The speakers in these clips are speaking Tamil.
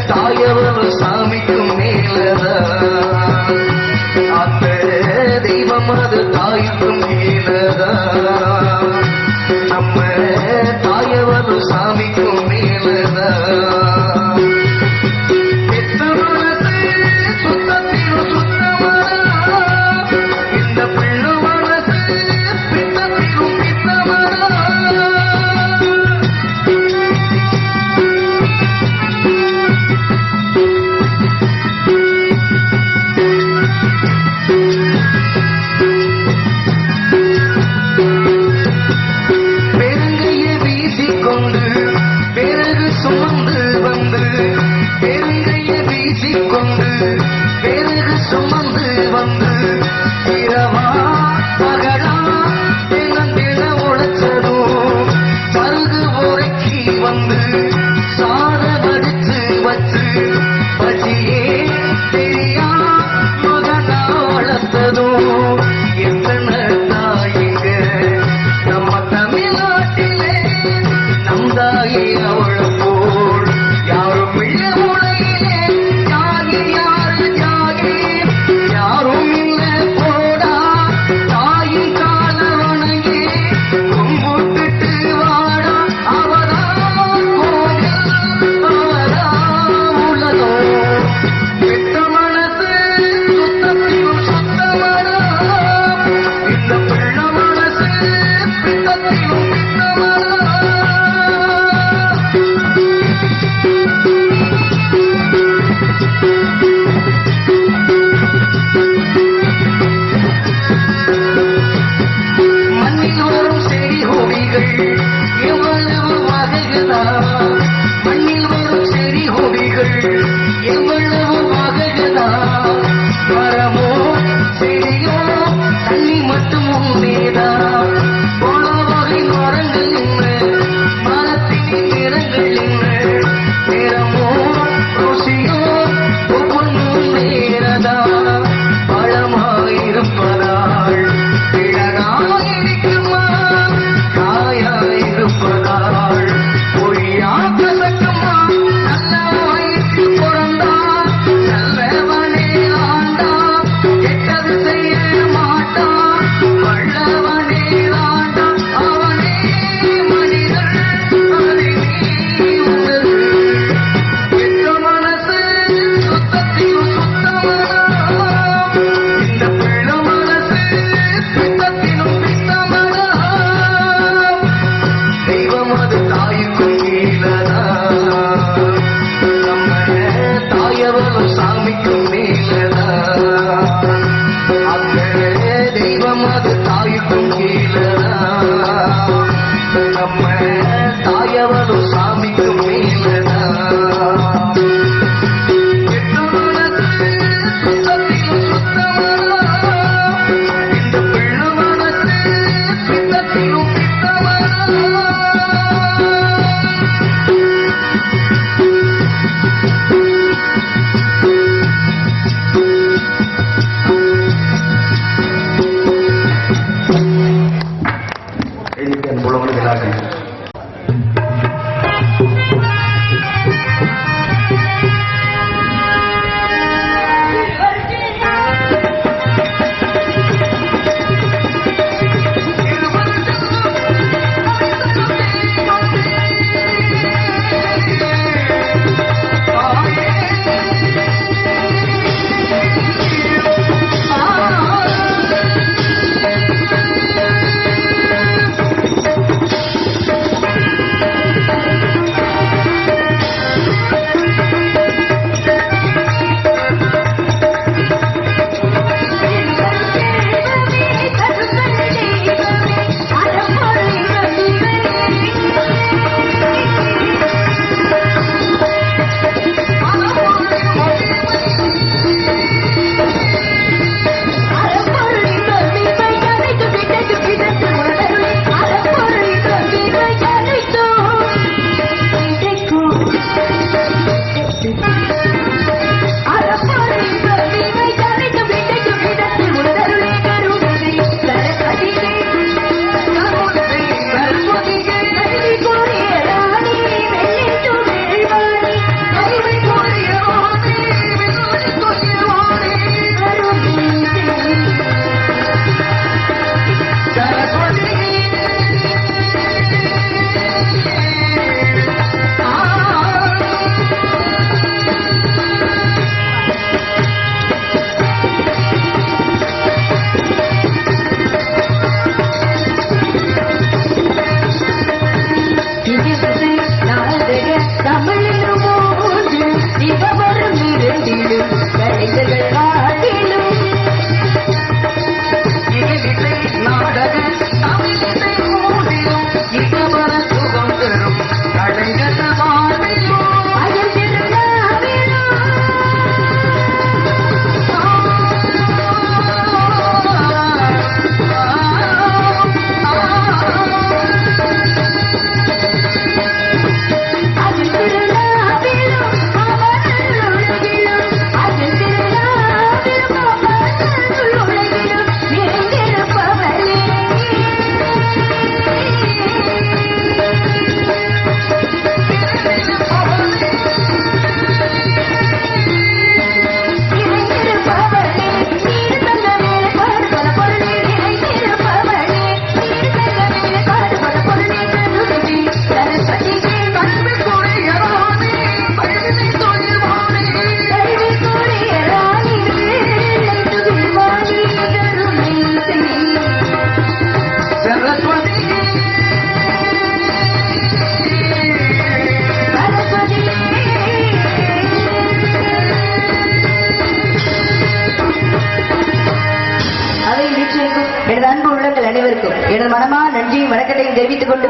தாயவரும் சாமிக்கும் மேலதான், அந்த தெய்வம் அது தாய்க்கும் மேலதான், நம்ம தாயவரும் சாமிக்கும் மேலதான். சுமந்து வந்து இரவா பகடா தினந்தின உழைச்சதும் பருகு உரைக்கி வந்து சாதம் அடிச்சு வச்சு பசியே தெரியா மகனா வளர்த்ததும் எத்தனை தாயிங்க நம்ம தமிழ்நாட்டிலே நம் தாயை அவளை போல் யாரும் இல்லை உலகிலே. எவ்வளவு வகைகளா மண்ணில் வரும் செடி கொடிகள், எவ்வளவு வகைகளா மரமோ செடியோ தண்ணி மட்டும் உண்டேதா. பல வகை மரங்கள் என்ன, மரத்தின் நிறங்கள் என்ன, நிறமோ ருசியோ ஒவ்வொன்றும் வேறதா. பழமாயிருப்பதால் பிழகாயிருக்குமா, காயாயிருப்பதால் பொய்யா கசக்குமா. நல்ல வயிற்று பிறந்தா நல்லவனே ஆண்டா, கெட்டது செய்ய மாட்டா வல்லவனே ஆண்டா. அவனே மனிதர் அதை நீ உணரு. எந்த மனசு சுத்தத்தில் சுத்தமனா, இந்த பிள்ள மனசு பித்தத்திலும் பித்தமனா. தெய்வம் அது தாய்க்கும் கீழதான், நம்ம தாயவரும் சாமிக்கும் மேலதான், அந்த தெய்வம் அது தாய்க்கும் கீழதான், நம்ம தாயவரும் சாமிக்கும் மேலதான். எட்டு மனசு சுத்தத்திலும் சுத்தமனா, இந்த பிள்ள மனசு பித்தத்திலும் பித்தமனா. வணக்கத்தையும் தெரிவித்துக் கொண்டு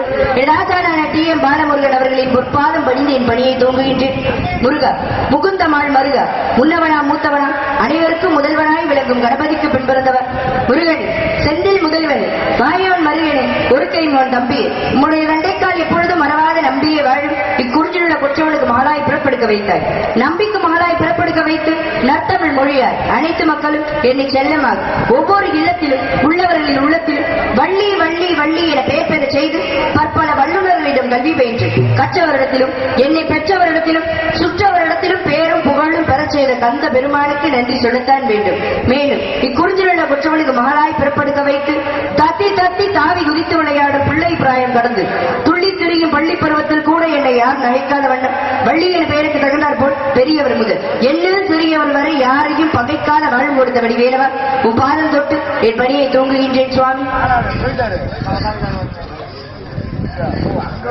ராஜாரான டி.எம். பாலமுருகன் அவர்களின் பொற்பாதம் பணிந்து என் பணியை தூங்குகின்றேன். முருகா, முகுந்தமாள் மருகா, முன்னவனா மூத்தவனா, அனைவருக்கும் முதல்வனாய் விளங்கும் கணபதிக்கு பின்பிறந்தவர் முருகன், செந்தில் முதல்வன், மாயோன் மருகனே, ஒரு கைமோன் தம்பியே, உம்முடைய தண்டைக்கால் எப்பொழுதும் மறவாத நம்பியே வாழும் இக்குறிஞ்சிலுள்ள கொற்றவனுக்கு மகளாய் பிறப்படுக்க வைத்தாய். நம்பிக்கு மகளாய் பிறப்படுக்க வைத்து நற்தமிழ் மொழியாய் அனைத்து மக்களும் என்னை செல்லமாக ஒவ்வொரு இல்லத்திலும் உள்ளவர்களின் உள்ளத்திலும் வள்ளி வள்ளி வள்ளி என பெயர் பெற செய்து பற்பல வல்லுநர்களிடம் கல்வி பயின்று கற்றவரிடத்திலும் என்னை பெற்றவரிடத்திலும் சுற்றவரிடத்திலும் பேரும் புகழும் பெற செய்த கந்த பெருமானுக்கு நன்றி சொல்லத்தான் வேண்டும். மேலும் இக்குறிஞ்சிலுள்ள கொற்றவனுக்கு மகளாய் பிறப்படுக்க வைத்து தத்தி தத்தி தாவி குதித்து விளையாடும் பிள்ளை பிராயம் கடந்து துள்ளி திரியும் பள்ளி பருவத்தில் கூட என்னை யார் நகைக்காத வண்ணம் வள்ளி என பெயருக்கு தகுந்தார் போல் பெரியவர் முதல் என்ன சிறியவர் வரை யாரையும் பகைக்காத வாழ்வு கொடுத்தபடி வேலவா, உன் பாதம் தொட்டு என் பணியை தூங்குகின்றேன் சுவாமி.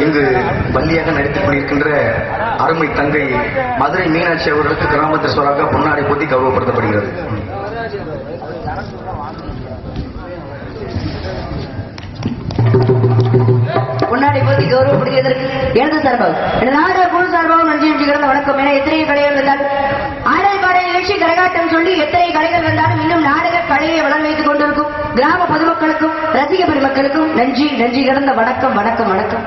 இங்கு பள்ளியாக நடித்துக் கொண்டிருக்கின்ற அருமை தங்கை மதுரை மீனாட்சி அவர்களுக்கு கிராமத்தீஸ்வராக பொன்னாடை போட்டி கௌரவப்படுத்தப்படுகிறது. பொன்னாடை போட்டி கௌரவப்படுகிறதற்கு எனது சார்பாக எனது நாடக குழு சார்பாக நன்றி நன்றிகிறத வணக்கம். என எத்தனை கலைகள் வந்தாலும் ஆடல் பாடல் நிகழ்ச்சி கரகாட்டம் சொல்லி எத்தனை கலைகள் வந்தாலும் இன்னும் நாடக கலையை வளர் வைத்துக் கொண்டிருக்கும் கிராம பொதுமக்களுக்கும் ரசிக பெருமக்களுக்கும் நன்றி நன்றி கிடந்த வணக்கம் வணக்கம் வணக்கம்.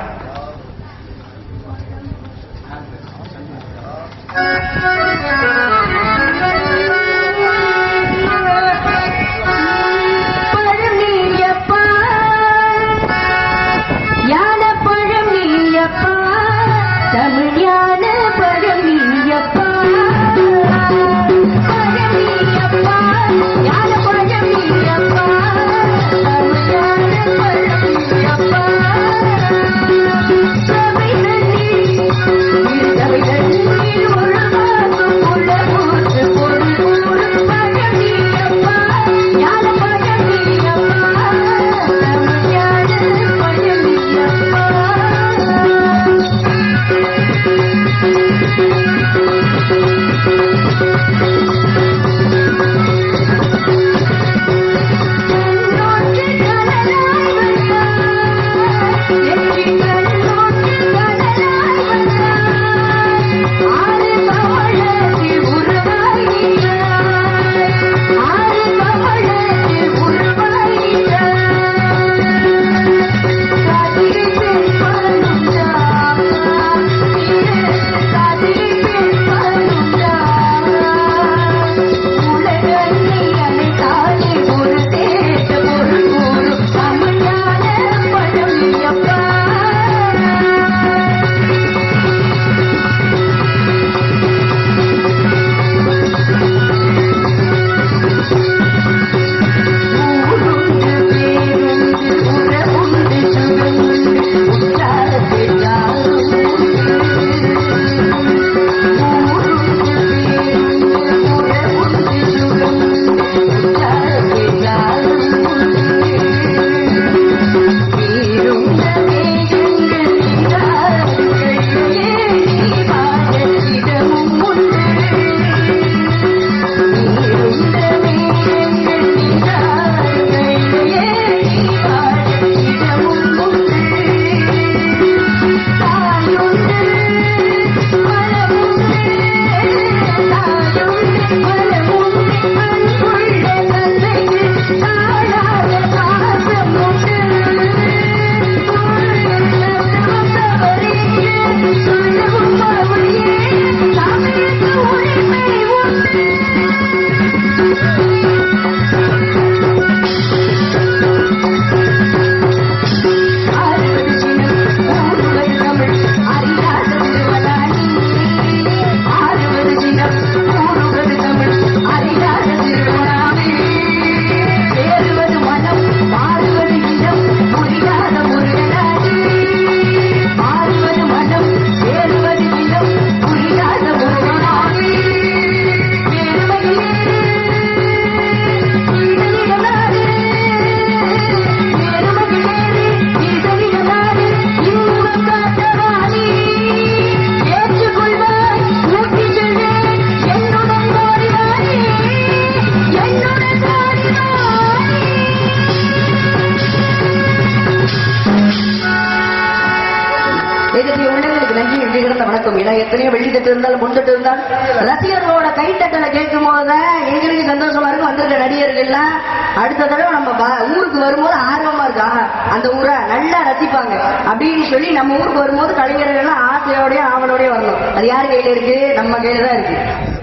எத்தனையோ வெள்ளித்தட்டு இருந்தாலும் பொன்தட்டு இருந்தாலும் ரசிகர்களோட கைத்தட்டலை கேட்கும் போதுதான் எங்களுக்கு சந்தோஷமா இருக்கும். வந்திருக்க நடிகர்கள்லாம் அடுத்த தடவை நம்ம ஊருக்கு வரும்போது ஆர்வமா இருக்கா அந்த ஊரை நல்லா ரசிப்பாங்க அப்படின்னு சொல்லி நம்ம ஊருக்கு வரும்போது கலைஞர்கள்லாம் ஆசையோடய ஆவலோடய வரணும். அது யார் கையில இருக்கு? நம்ம கையில தான் இருக்கு.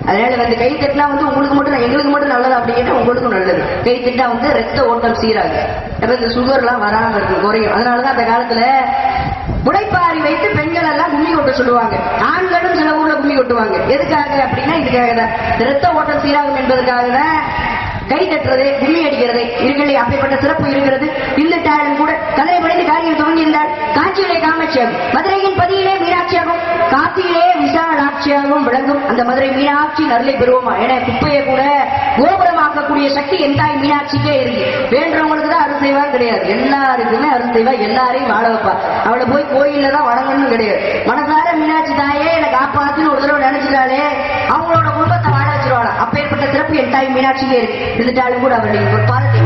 அதனால வந்து கை தட்டினா வந்து உங்களுக்கு மட்டும் எங்களுக்கு மட்டும் நல்லது அப்படின்னு உங்களுக்கும் நல்லது. கை தட்டா வந்து ரத்த ஓட்டம் சீராது, இந்த சுகர்லாம் வராம இருக்கு, குறையும். அதனாலதான் அந்த காலத்துல முளைப்பாரி வைத்து பெண்கள் எல்லாம் கும்மி கொட்ட சொல்லுவாங்க. ஆண்களும் சில ஊர்ல கும்மி கொட்டுவாங்க. எதுக்காக அப்படின்னா இதுக்காக தான், ரத்த ஓட்டம் சீராகும் என்பதற்காக தான் கை தட்டுறது, கும்மி அடிக்கிறது இருக்கிறது. அப்படிப்பட்ட சிறப்பு இருக்கிறது. இல்லட்டாலும் கூட கலை படைந்து காரியம் துவங்கியிருந்தால் காட்சியிலே காமாட்சியாகும், மதுரையின் பதியிலே மீனாட்சியாகும், காத்தியிலே விசாலாட்சியாகவும் விளங்கும் அந்த மதுரை மீனாட்சி நருளை பெறுவோமா என குப்பையை கூட கோபுரமாக்கக்கூடிய சக்தி என் தாய் மீனாட்சிக்கே இருக்கு. வேண்டவங்களுக்கு தான் அருள் செய்வா கிடையாது, எல்லாருக்குமே அருள் செய்வா, எல்லாரையும் வாழ வைப்பா. அவளை போய் கோயில்ல தான் வணங்கணும் கிடையாது. மனசார மீனாட்சி தாயே என்னை காப்பாத்துன்னு ஒரு தடவை நினைச்சிட்டாலே அவங்களோட குடும்பத்தை வாழ வச்சிருவாளா. அப்பேற்பட்ட சிறப்பு என் தாய் மீனாட்சிக்கே இருக்கு. இருந்துட்டாலும் கூட அவருடைய ஒரு பாதத்தை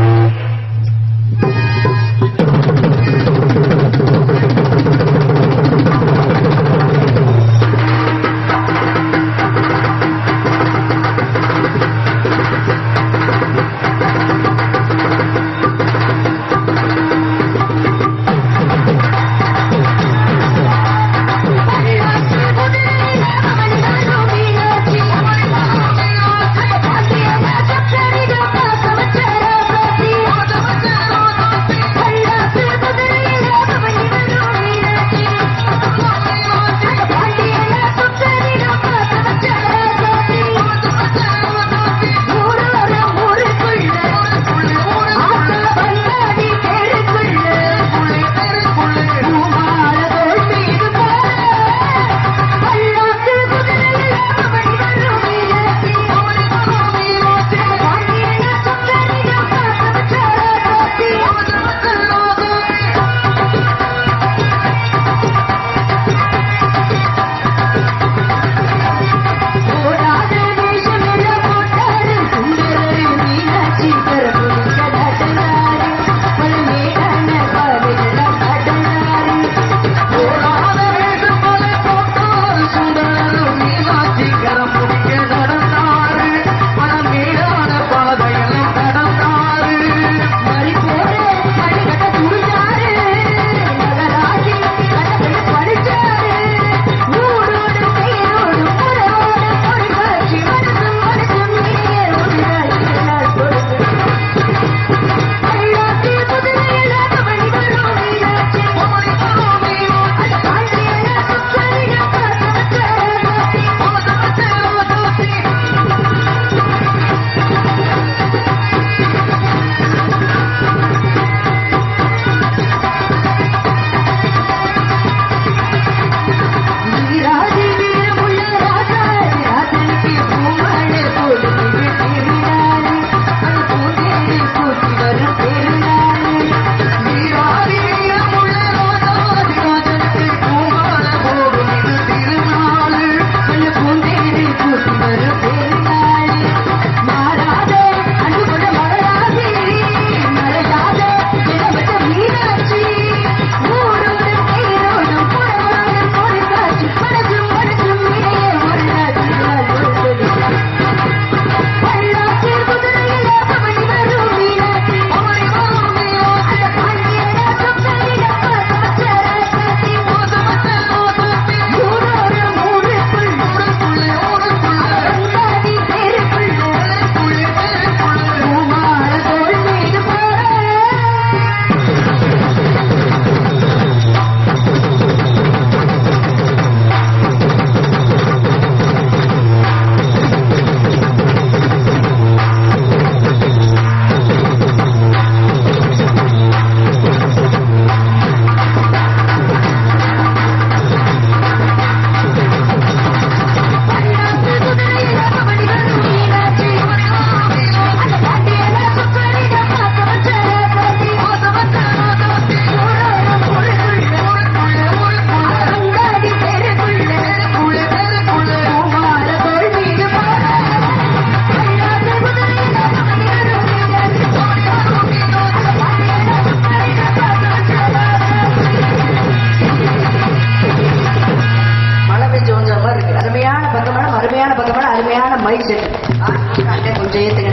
அருமையான மைக் செட் கொஞ்சம் ஏத்துங்க.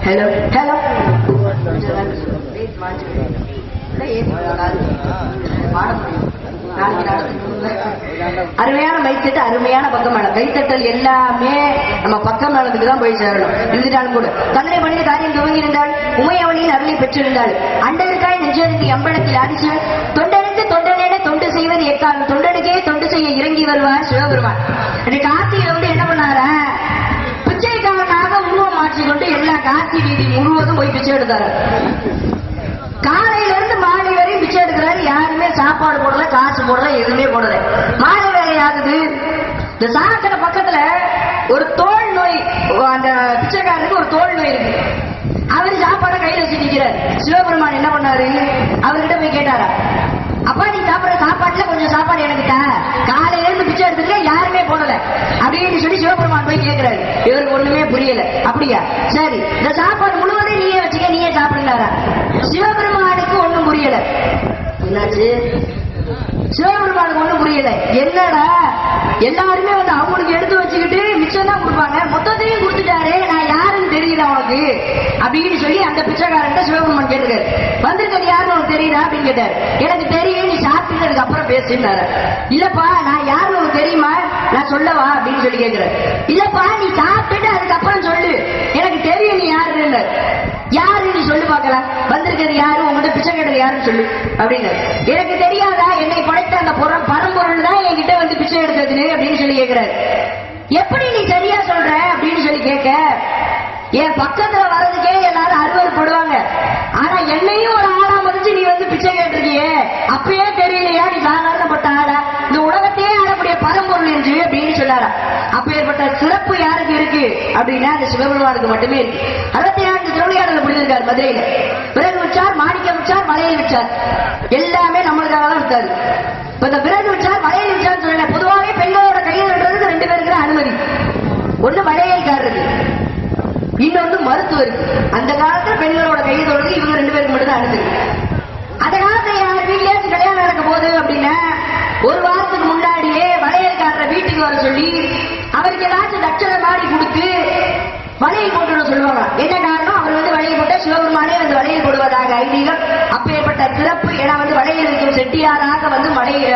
ஹலோ ஹலோ அருமையான மைக் செட், அருமையான பக்கம் மேளம். கைத்தட்டல் எல்லாமே நம்ம பக்கம் மேளத்துக்கு தான் போய் சேரணும். இருந்தாலும் கூட தன்னை மனித காரியம் துவங்கியிருந்தாள், உமையவனின் அருளை பெற்றிருந்தாள். அண்டருக்காய் நெஞ்சறிந்து எம்பளத்தில் ஆடிச்சுவன் தொண்டனுக்கு தொண்டனே தொண்டு செய்வது எக்காலம், தொண்டனுக்கே தொண்டு செய்ய இறங்கி வருவார் சிவபெருமான். கார்த்திகை வந்து என்ன பண்ணாரா, பிச்சைக்காரனாக உருவம் மாற்றி கொண்டு எல்லா கார்த்தி வீதி முழுவதும் போய் பிச்சை எடுத்தாரு. காலையில இருந்து மாலை வரை பிச்சை எடுக்கிறாரு. யாருமே சாப்பாடு போடல, காசு போடல, எதுவுமே போடல. மாலை வேலை ஆகுது. இந்த சாக்கடை பக்கத்துல ஒரு தோல் நோய், அந்த பிச்சைக்காரருக்கு ஒரு தோல் நோய் இருக்கு. அவரு சாப்பாடை கையில வச்சு நிக்கிறாரு. சிவபெருமான் என்ன பண்ணாரு, அவர்கிட்ட போய் கேட்டாரா, அப்பா நீ சாப்பிடுற சாப்பாட்டுல கொஞ்சம் சாப்பாடு எனக்கு தா, காலையில இருந்து பிச்சை எடுத்துட்டு யாருமே போடல அப்படின்னு சொல்லி சிவபெருமான் போய் கேட்கிறாரு. இவருக்கு ஒண்ணுமே புரியல. அப்படியா, சரி இந்த சாப்பாடு முழுவதும் நீயே வச்சுக்க, நீயே சாப்பிடுறாரா. சிவபெருமானுக்கு ஒண்ணும் புரியல. என்னாச்சு, சிவபெருமானுக்கு ஒண்ணும் புரியல. என்னடா எல்லாருமே வந்து அவங்களுக்கு எடுத்து வச்சுக்கிட்டு மிச்சம் தான் கொடுப்பாங்க, மொத்தத்தையும் கொடுத்துட்டாரு, நான் யாருன்னு தெரியுதா உனக்கு அப்படின்னு சொல்லி அந்த பிச்சைக்காரன் சிவபெருமான் கேட்டுக்காரு. வந்திருக்கிறது யாருன்னு உனக்கு தெரியுதா அப்படின்னு கேட்டாரு. எனக்கு தெரியும், நீ சாப்பிட்டதுக்கு அப்புறம் பேசுனாரு. இல்லப்பா நான் யாருன்னு உனக்கு தெரியுமா, நான் சொல்லவா அப்படின்னு சொல்லி கேட்கிறேன். இல்லப்பா நீ சாப்பிட்டு அதுக்கப்புறம் சொல்லு, எனக்கு தெரியும் நீ யாருன்னு. யாரு நீ சொல்லு பார்க்கலாம், வந்திருக்கிறது யாரு, உங்ககிட்ட பிச்சை கேட்டது யாருன்னு சொல்லு அப்படின்னு. எனக்கு தெரியாதா, என்னை படைத்த அந்த பரம்பொருள் தான் என்கிட்ட வந்து பிச்சை எடுத்தது அப்படின்னு சொல்லி கேட்கிறாரு. எப்படி நீ சரியா சொல்ற அப்படின்னு சொல்லி கேட்க, என் பக்கத்துல வர்றதுக்கே எல்லாரும் அருவருப்படுவாங்க, ஆனா என்னையும் ஒரு ஆளா மதிச்சு நீ வந்து பிச்சை கேட்டிருக்கியே, அப்பயே தெரியலையா நீ சாதாரணப்பட்ட ஆளா, இந்த உலகத்தையே ஆளக்கூடிய பரம்பொருள் என்று அப்படின்னு சொன்னாரா. அப்பேற்பட்ட சிறப்பு யாருக்கு இருக்கு அப்படின்னா அந்த சிவபெருமானுக்கு மட்டுமே இருக்கு. 64 திருவிளையாடல புரிஞ்சிருக்காரு மதுரையில. விறகு வச்சார், மாணிக்கம் வச்சார், வளையல் வச்சார், எல்லாமே நம்மளுக்காக தான் விட்டாரு. இப்ப இந்த விறகு வச்சார் வளையல் வச்சார் சொல்லல, பொதுவாகவே பெண்களோட கையில் விடுறதுக்கு 2 பேருக்கு அனுமதி. ஒண்ணு வளையல்காரருக்கு, இன்னொன்று மருத்துவருக்கு. அந்த காலத்துல பெண்களோட கையை தொடர்ந்து இவங்க 2 பேருக்கு மட்டும் தான் அனுமதி. அந்த காலத்துல யார் வீட்லயாச்சும் கல்யாணம் நடக்க போகுது அப்படின்னா ஒரு வாரத்துக்கு முன்னாடியே வளையல்காரரை வீட்டுக்கு வர சொல்லி அவருக்கு ஏதாச்சும் தட்சணை மாறி கொடுத்து வளையல் போட்டு சொல்லுவாங்க. என்ன காரணம், அவர் வந்து வளையல் போட்ட சிவபெருமானே வந்து வளையல் போடுவதாக ஐதீகம். அப்பேற்பட்ட சிறப்பு. ஏன்னா வந்து வளையல் இருக்கும் செட்டியாராக வந்து மதுரையில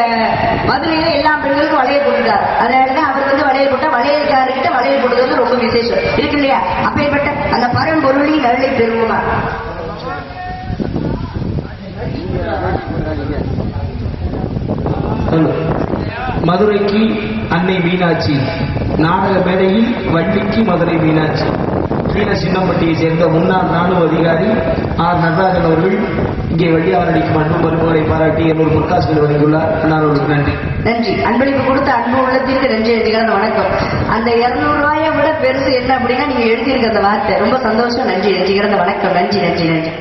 எல்லா பெண்களுக்கும் வளையல் போட்டுட்டார். அதனாலதான் அவர் வந்து வளையல் போட்ட வளையல்காரர்கிட்ட வளையல் போடுறது ரொம்ப விசேஷம் இருக்கு இல்லையா. அப்பேற்பட்ட அந்த பரம்பொருளின் அருளை பெறுவோமா. மதுரைக்கு அன்னை மீனாட்சி, நாடக மேடையில் வள்ளிக்கு மதுரை மீனாட்சி. கீழ சின்னம்பட்டியை சேர்ந்த முன்னாள் ராணுவ அதிகாரி ஆர் நடராஜன் அவர்கள் இங்கே வள்ளியார் நடிக்கும் அன்பு மருமகளை பாராட்டி 200 பொற்காசுகள் வழங்கியுள்ளார். அவர்களுக்கு நன்றி. நன்றி. அன்பளிப்பு கொடுத்த அன்பு உள்ளத்திற்கு நன்றி. நன்றிகளான வணக்கம். அந்த 200 ரூபாயை விட பெருசு என்ன அப்படின்னா நீங்க எழுதியிருக்க அந்த வார்த்தை ரொம்ப சந்தோஷம். நன்றி. நன்றிகளான வணக்கம். நன்றி நன்றி நன்றி.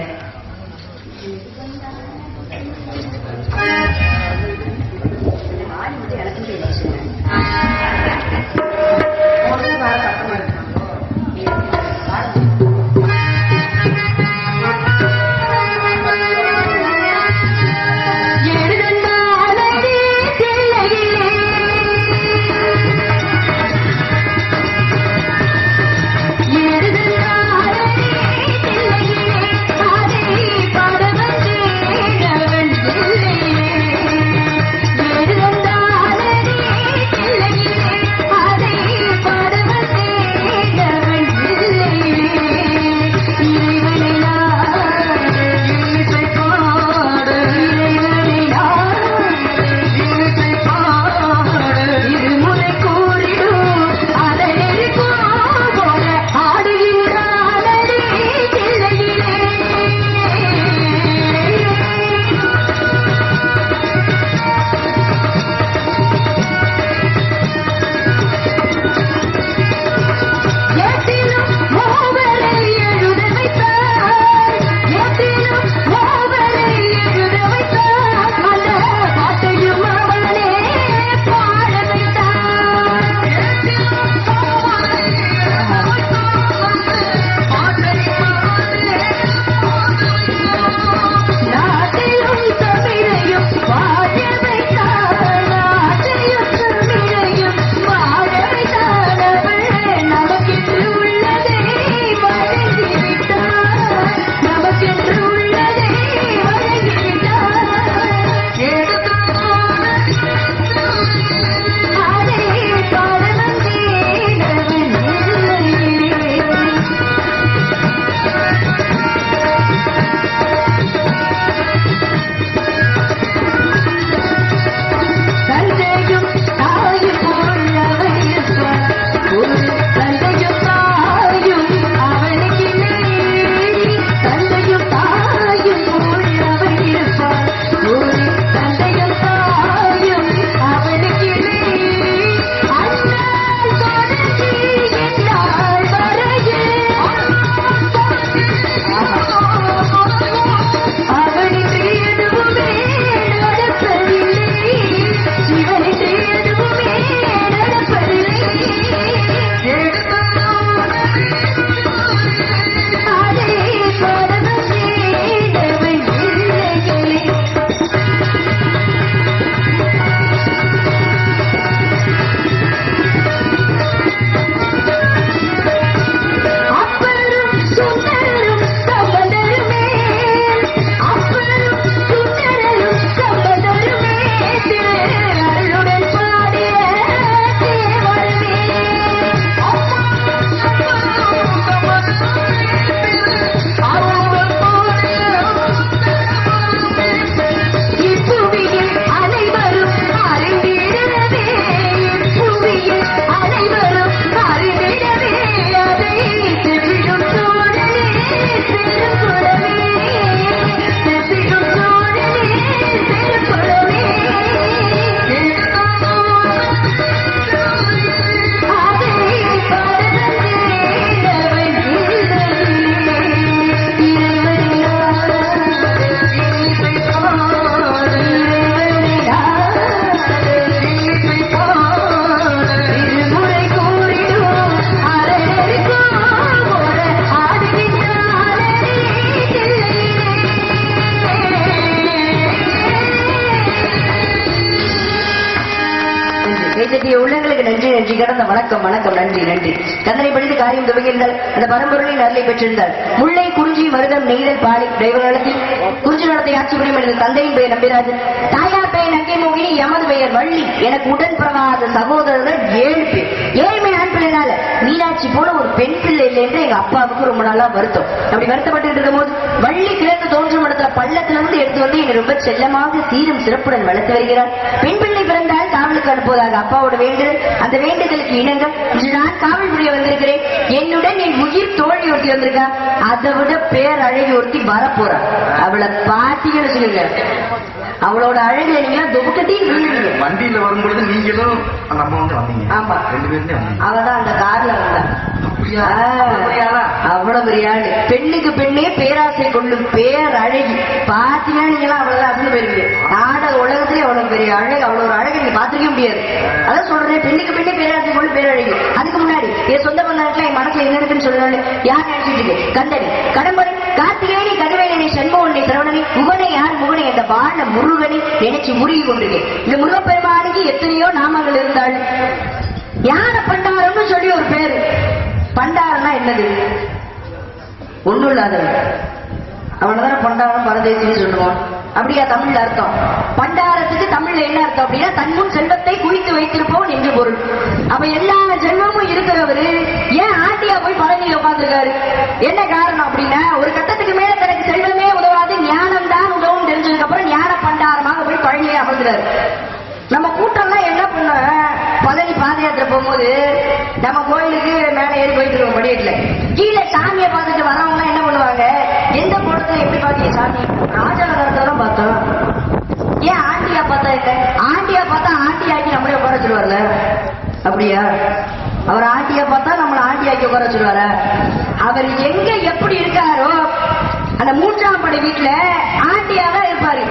நன்றி கடந்த வணக்கம் வணக்கம் நன்றி நன்றி. கந்தனை படித்து காரியம் துவங்கியிருந்தால் அந்த பரம்பொருளின் அருளை பெற்றிருந்தால் முல்லை குறிஞ்சி மருதம் நெய்தல் பாலி தெய்வகாலத்தில் குறிஞ்சி நடத்தை ஆட்சி புரியும் எனது தந்தையின் பெயர் நம்பிராஜன், தாயார் பெயர் நங்கை மோகினி, எமது பெயர் வள்ளி. எனக்கு உடன் பிறவாத சகோதரர்கள் 7 பேர். 7 ஆண் பிள்ளைனால மீனாட்சி போல ஒரு பெண் பிள்ளை இல்லை என்று எங்க அப்பாவுக்கு ரொம்ப நாளா வருத்தம். அப்படி வருத்தப்பட்டு இருக்கும் போது வள்ளி கிழக்கு தோன்றும் இடத்துல பள்ளத்திலிருந்து எடுத்து வந்து என்னை ரொம்ப செல்லமாக சீரும் சிறப்புடன் வளர்த்து வருகிறார். பெண் பிள்ளை பிறந்தால் காவலுக்கு அனுப்புவதாக அப்பாவோட வேண்டுதல். அந்த வேண்டுதலுக்கு இணங்க இன்று நான் காவல் புரிய வந்திருக்கிறேன். என்னுடன் என் உயிர் தோழி ஒருத்தி வந்திருக்கா. அதை விட பேர் அழகி ஒருத்தி வரப்போறா. அவளை பாத்தீங்கன்னு சொல்லுங்க, அவளோட அழகு நீங்க துபக்கத்தையும் வண்டியில வரும்பொழுது நீங்களும் அந்த அம்மா வந்து வந்தீங்க. ஆமா, 2 பேருமே வந்தீங்க. அவதான் அந்த கார்ல வந்தா. அவ்வளவு பெரிய ஆளு. பெண்ணுக்கு பெண்ணே பேராசை கொள்ளும் பேர் அழகி. பாத்தீங்கன்னா நீங்க அவ்வளவுதான் அசந்து போயிருக்கீங்க. நாடக உலகத்திலே அவ்வளவு பெரிய அழகு, அவ்வளவு ஒரு அழகு நீங்க பாத்துக்கவே முடியாது. அதான் சொல்றேன், பெண்ணுக்கு பெண்ணே பேராசை கொள்ளும் பேரழகி. அதுக்கு முன்னாடி என் சொந்த பந்தத்துல என் மனசுல என்ன இருக்குன்னு சொல்றாங்க. யார் நினைச்சிட்டு இருக்கு? கந்தனி, கடம்பரை, கார்த்திகேயனி, கதிரவேலனை, சண்முகனை, சரவணனை, முகனை, யார் முகனை, அந்த வாழ முருகனை நினைச்சு முருகி கொண்டிருக்கேன். இந்த முருகப்பெருமானுக்கு எத்தனையோ நாமங்கள் இருந்தால் ஞான பண்டாரம்னு சொல்லி ஒரு பேரு. பண்டாரம்னா என்னது? ஒண்ணும் இல்லாதவன் அவனதான பண்டாரம் பரதேசின்னு சொல்லுவான். அப்படியா தமிழ்ல அர்த்தம்? பண்டாரத்துக்கு தமிழ்ல என்ன அர்த்தம் அப்படின்னா தன்முன் செல்வத்தை குவித்து வைத்திருப்போம் என்று பொருள். அப்ப எல்லா ஜென்மமும் இருக்கிறவரு ஏன் ஆண்டியா போய் பழனியில உட்கார்ந்துருக்காரு? என்ன காரணம் அப்படின்னா ஒரு கட்டத்துக்கு மேல தனக்கு செல்வமே உதவாது, ஞானம் தான் உதவும் தெரிஞ்சதுக்கு அப்புறம் ஞான பண்டாரமாக போய் பழனியில அமர்ந்துறாரு. நம்ம கூட்டம்லாம் என்ன பண்ண, பழனி பாத யாத்திரை போகும்போது நம்ம கோயிலுக்கு மேல ஏறி போயிட்டு இருக்கோம் படியேட்ல. கீழே சாமியை பார்த்துட்டு வரவங்க என்ன பண்ணுவாங்க, எந்த கூட்டத்துல எப்படி பாத்தீங்க சாமி? ராஜாநகரத்தை தான் பார்த்தோம். ஏன் ஆண்டியா பார்த்தா இல்லை? ஆண்டியா பார்த்தா ஆண்டி ஆக்கி நம்மளே உட்கார வச்சிருவார்ல. அப்படியா? அவர் ஆண்டியா பார்த்தா நம்மளை ஆண்டி ஆக்கி உட்கார வச்சிருவார? அவர் எங்க எப்படி இருக்காரோ அந்த 3ஆம் படை வீட்டுல ஆண்டியா தான் இருப்பாரு.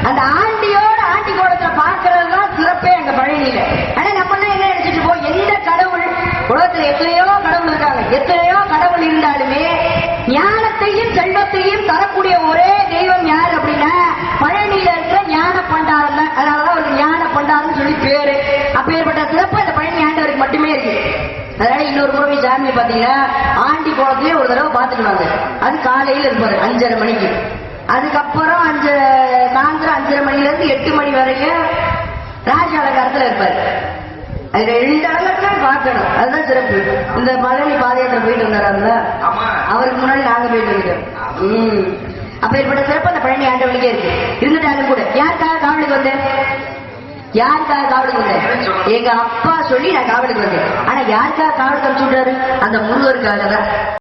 அந்த ஆண்டியோட ஆண்டி கோலத்துல பார்க்கறது தான் சிறப்பே அங்க பழனியில. ஆனா நம்ம என்ன நினைச்சிட்டு போய் எந்த கடவுள் உலகத்துல எத்தனையோ கடவுள் இருக்காங்க, எத்தனையோ கடவுள் இருந்தாலுமே ஞானத்தையும் செல்வத்தையும் தரக்கூடிய ஒரே தெய்வம் யார் அப்படின்னா பழனியில இருக்கிற ஞான பண்டாரம் தான். அதனாலதான் ஒரு ஞான பண்டாரம் சொல்லி பேரு. அப்பேற்பட்ட சிறப்பு அந்த பழனி ஆண்டவருக்கு மட்டுமே இருக்கு. அதனால இன்னொரு முறை சாமி பாத்தீங்கன்னா ஆண்டி கோலத்திலே ஒரு தடவை பாத்துட்டு வாங்க. அது காலையில இருப்பாரு 5:30 மணிக்கு. அதுக்கப்புறம் சாயந்தரம் 5:30 மணில இருந்து 8 மணி வரைக்கும் ராஜ அலங்காரத்துல இருப்பாரு. அது 2 அலங்காரத்துல பார்க்கணும். அதுதான் சிறப்பு. இந்த பழனி பாதயாத்திரை போயிட்டு வந்தாருல, அவருக்கு முன்னாடி நாங்க போயிட்டு இருக்கோம். அப்ப ஏற்பட்ட சிறப்பு அந்த பழனி ஆண்டவனுக்கே இருக்கு. இருந்துட்டாலும் கூட யாருக்காக காவலுக்கு வந்தேன்? யாருக்காக காவலுக்கு வந்தேன்? எங்க அப்பா சொல்லி நான் காவலுக்கு வந்தேன். ஆனா யாருக்காக காவலுக்கு அனுப்பிச்சு விட்டாரு? அந்த முருகருக்காக தான்.